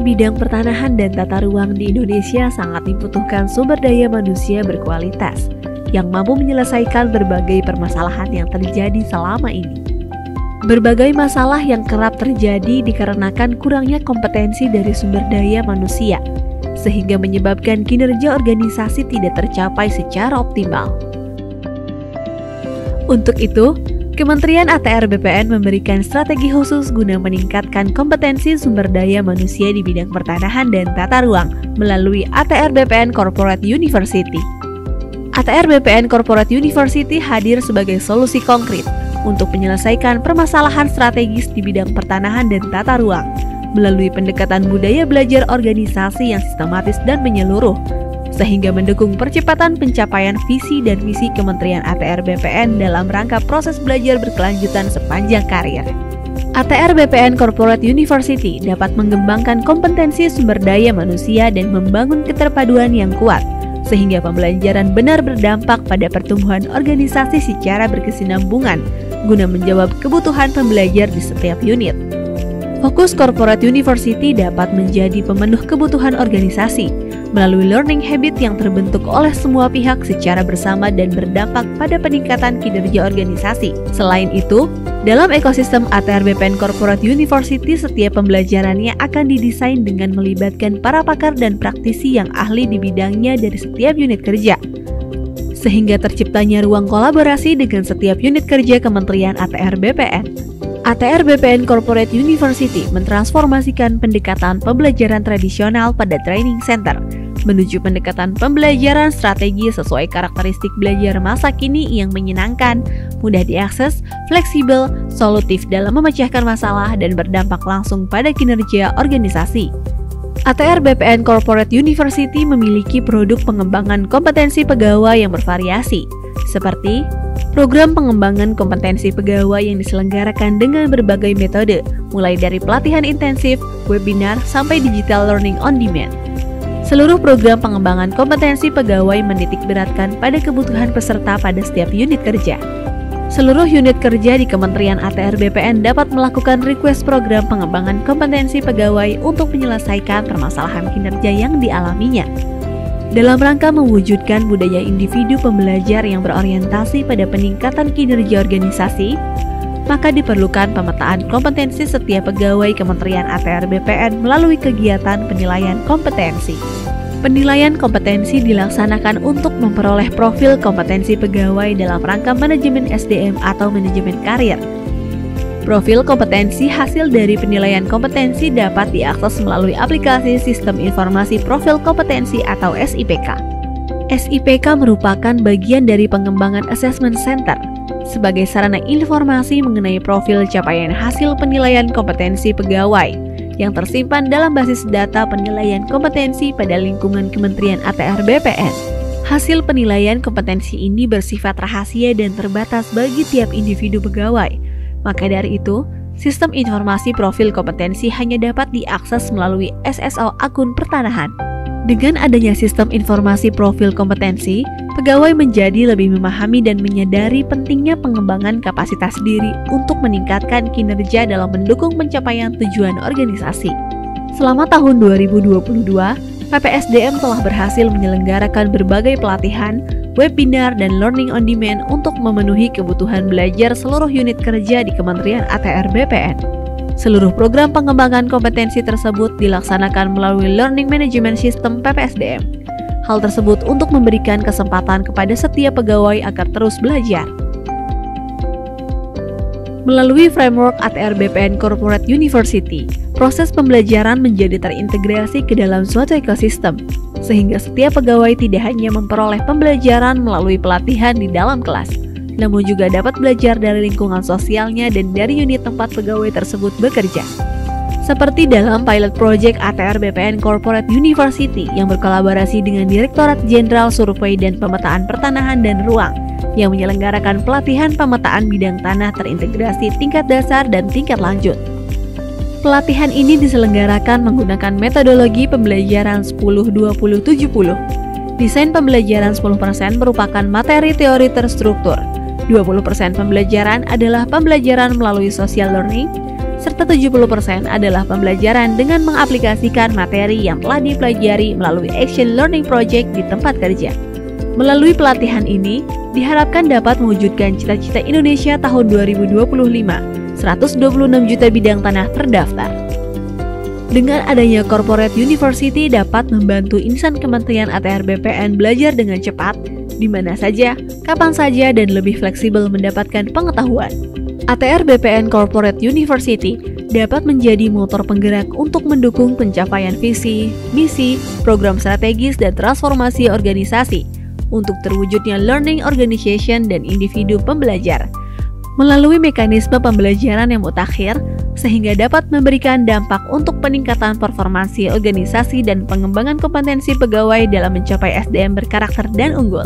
bidang pertanahan dan tata ruang di Indonesia sangat dibutuhkan sumber daya manusia berkualitas yang mampu menyelesaikan berbagai permasalahan yang terjadi selama ini. Berbagai masalah yang kerap terjadi dikarenakan kurangnya kompetensi dari sumber daya manusia, sehingga menyebabkan kinerja organisasi tidak tercapai secara optimal. Untuk itu, Kementerian ATR BPN memberikan strategi khusus guna meningkatkan kompetensi sumber daya manusia di bidang pertanahan dan tata ruang melalui ATR BPN Corporate University. ATR BPN Corporate University hadir sebagai solusi konkret untuk menyelesaikan permasalahan strategis di bidang pertanahan dan tata ruang melalui pendekatan budaya belajar organisasi yang sistematis dan menyeluruh, sehingga mendukung percepatan pencapaian visi dan misi Kementerian ATR BPN dalam rangka proses belajar berkelanjutan sepanjang karir. ATR BPN Corporate University dapat mengembangkan kompetensi sumber daya manusia dan membangun keterpaduan yang kuat, sehingga pembelajaran benar berdampak pada pertumbuhan organisasi secara berkesinambungan, guna menjawab kebutuhan pembelajar di setiap unit. Fokus Corporate University dapat menjadi pemenuh kebutuhan organisasi melalui learning habit yang terbentuk oleh semua pihak secara bersama dan berdampak pada peningkatan kinerja organisasi. Selain itu, dalam ekosistem ATR BPN Corporate University, setiap pembelajarannya akan didesain dengan melibatkan para pakar dan praktisi yang ahli di bidangnya dari setiap unit kerja, sehingga terciptanya ruang kolaborasi dengan setiap unit kerja Kementerian ATR BPN. ATR BPN Corporate University mentransformasikan pendekatan pembelajaran tradisional pada training center menuju pendekatan pembelajaran strategi sesuai karakteristik belajar masa kini yang menyenangkan, mudah diakses, fleksibel, solutif dalam memecahkan masalah, dan berdampak langsung pada kinerja organisasi. ATR BPN Corporate University memiliki produk pengembangan kompetensi pegawai yang bervariasi, seperti program pengembangan kompetensi pegawai yang diselenggarakan dengan berbagai metode, mulai dari pelatihan intensif, webinar, sampai digital learning on demand. Seluruh program pengembangan kompetensi pegawai menitikberatkan pada kebutuhan peserta pada setiap unit kerja. Seluruh unit kerja di Kementerian ATR BPN dapat melakukan request program pengembangan kompetensi pegawai untuk menyelesaikan permasalahan kinerja yang dialaminya. Dalam rangka mewujudkan budaya individu pembelajar yang berorientasi pada peningkatan kinerja organisasi, maka diperlukan pemetaan kompetensi setiap pegawai Kementerian ATR BPN melalui kegiatan penilaian kompetensi. Penilaian kompetensi dilaksanakan untuk memperoleh profil kompetensi pegawai dalam rangka manajemen SDM atau manajemen karir. Profil kompetensi hasil dari penilaian kompetensi dapat diakses melalui aplikasi Sistem Informasi Profil Kompetensi atau SIPK. SIPK merupakan bagian dari pengembangan Assessment Center sebagai sarana informasi mengenai profil capaian hasil penilaian kompetensi pegawai yang tersimpan dalam basis data penilaian kompetensi pada lingkungan Kementerian ATR BPN. Hasil penilaian kompetensi ini bersifat rahasia dan terbatas bagi tiap individu pegawai. Maka dari itu, sistem informasi profil kompetensi hanya dapat diakses melalui SSO akun pertanahan. Dengan adanya sistem informasi profil kompetensi, pegawai menjadi lebih memahami dan menyadari pentingnya pengembangan kapasitas diri untuk meningkatkan kinerja dalam mendukung pencapaian tujuan organisasi. Selama tahun 2022, PPSDM telah berhasil menyelenggarakan berbagai pelatihan, webinar, dan learning on demand untuk memenuhi kebutuhan belajar seluruh unit kerja di Kementerian ATR BPN. Seluruh program pengembangan kompetensi tersebut dilaksanakan melalui Learning Management System PPSDM. Hal tersebut untuk memberikan kesempatan kepada setiap pegawai agar terus belajar. Melalui framework ATR BPN Corporate University, proses pembelajaran menjadi terintegrasi ke dalam suatu ekosistem, sehingga setiap pegawai tidak hanya memperoleh pembelajaran melalui pelatihan di dalam kelas, namun juga dapat belajar dari lingkungan sosialnya dan dari unit tempat pegawai tersebut bekerja. Seperti dalam pilot project ATR BPN Corporate University yang berkolaborasi dengan Direktorat Jenderal Survei dan Pemetaan Pertanahan dan Ruang, yang menyelenggarakan pelatihan pemetaan bidang tanah terintegrasi tingkat dasar dan tingkat lanjut. Pelatihan ini diselenggarakan menggunakan metodologi pembelajaran 10-20-70. Desain pembelajaran 10% merupakan materi teori terstruktur, 20% pembelajaran adalah pembelajaran melalui social learning, serta 70% adalah pembelajaran dengan mengaplikasikan materi yang telah dipelajari melalui Action Learning Project di tempat kerja. Melalui pelatihan ini, diharapkan dapat mewujudkan cita-cita Indonesia tahun 2025, 126 juta bidang tanah terdaftar. Dengan adanya Corporate University dapat membantu insan Kementerian ATR BPN belajar dengan cepat, di mana saja, kapan saja, dan lebih fleksibel mendapatkan pengetahuan. ATR BPN Corporate University dapat menjadi motor penggerak untuk mendukung pencapaian visi, misi, program strategis, dan transformasi organisasi untuk terwujudnya learning organization dan individu pembelajar melalui mekanisme pembelajaran yang mutakhir sehingga dapat memberikan dampak untuk peningkatan performansi organisasi dan pengembangan kompetensi pegawai dalam mencapai SDM berkarakter dan unggul.